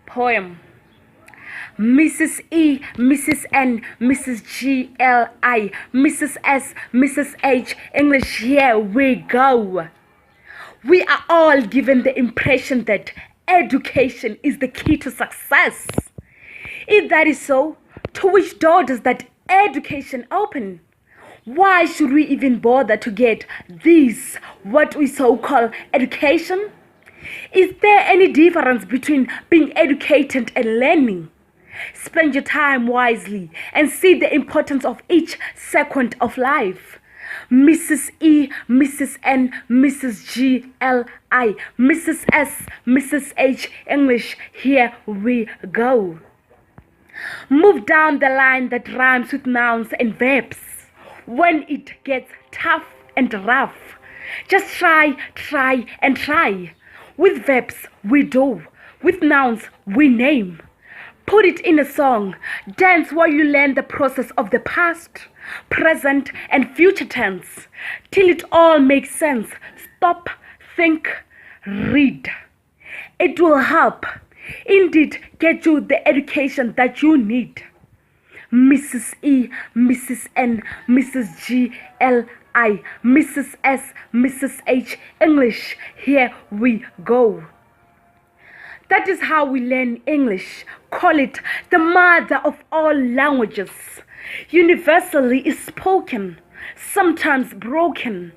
Poem. Mrs. E, Mrs. N, Mrs. G, L, I, Mrs. S, Mrs. H, English, here we go. We are all given the impression that education is the key to success. If that is so, to which door does that education open? Why should we even bother to get this, what we so call education? Is there any difference between being educated and learning? Spend your time wisely and see the importance of each second of life. Mrs. E, Mrs. N, Mrs. G, L, I, Mrs. S, Mrs. H, English, here we go. Move down the line that rhymes with nouns and verbs. When it gets tough and rough, just try and try. With verbs we do, with nouns we name. Put it in a song, dance while you learn the process of the past, present and future tense, till it all makes sense. Stop, think, read. It will help, indeed, get you the education that you need. Mrs. E, Mrs. N, Mrs. G, L, I, Mrs. S, Mrs. H, English, here we go. That is how we learn English. Call it the mother of all languages. Universally is spoken, sometimes broken.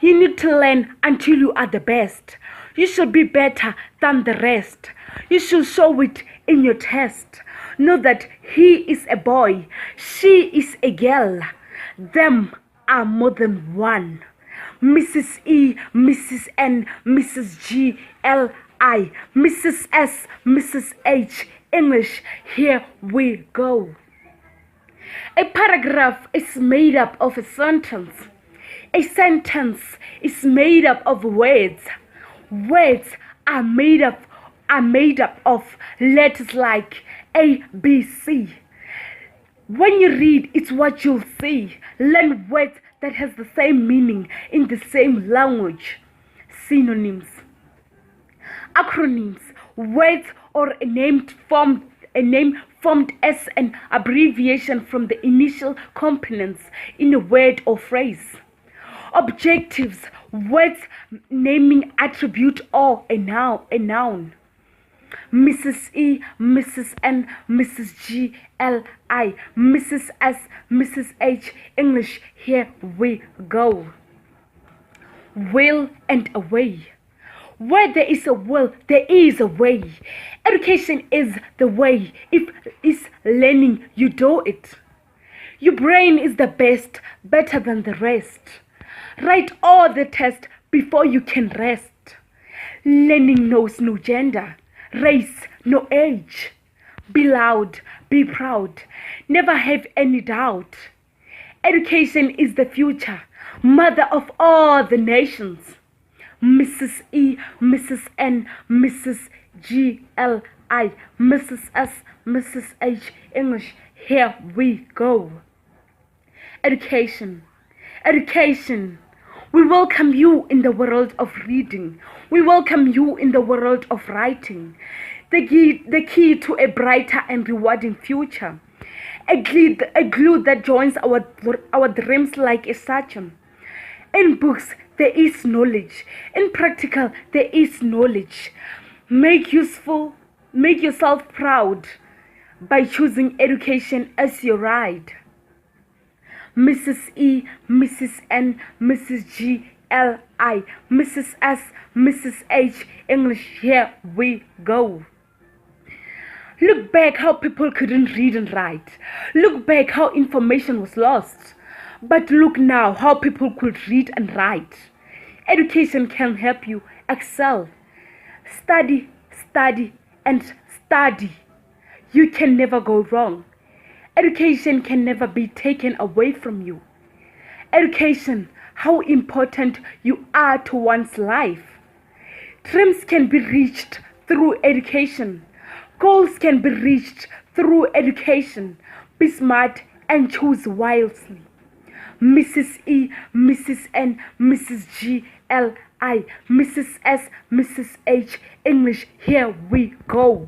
You need to learn until you are the best. You should be better than the rest. You should show it in your test. Know that he is a boy, she is a girl. Them are more than one. Mrs. E, Mrs. N, Mrs. G, L, I, Mrs. S, Mrs. H, English, here we go. A paragraph is made up of a sentence. A sentence is made up of words. Words are made up of letters like A, B, C. When you read, it's what you'll see. Learn words that has the same meaning in the same language. Synonyms. Acronyms. Words or a name formed as an abbreviation from the initial components in a word or phrase. Objectives. Words naming attribute or a noun. Mrs. E, Mrs. N, Mrs. G, L, I, Mrs. S, Mrs. H, English, here we go. Will and a way. Where there is a will, there is a way. Education is the way. If it's learning, you do it. Your brain is the best, better than the rest. Write all the tests before you can rest. Learning knows no gender, race, no age. Be loud, be proud, never have any doubt. Education is the future, mother of all the nations. Mrs. E, Mrs. N, Mrs. G, L, I, Mrs. S, Mrs. H, English, here we go. Education. Education. We welcome you in the world of reading. We welcome you in the world of writing. The key to a brighter and rewarding future. A glue that joins our dreams like a surgeon. In books, there is knowledge. In practical, there is knowledge. Make yourself proud by choosing education as your ride. Mrs. E, Mrs. N, Mrs. G, L, I, Mrs. S, Mrs. H, English, here we go. Look back how people couldn't read and write. Look back how information was lost. But look now how people could read and write. Education can help you excel. Study, study, and study. You can never go wrong. Education can never be taken away from you. Education, how important you are to one's life. Dreams can be reached through education. Goals can be reached through education. Be smart and choose wisely. Mrs. E, Mrs. N, Mrs. G, L, I, Mrs. S, Mrs. H, English, here we go.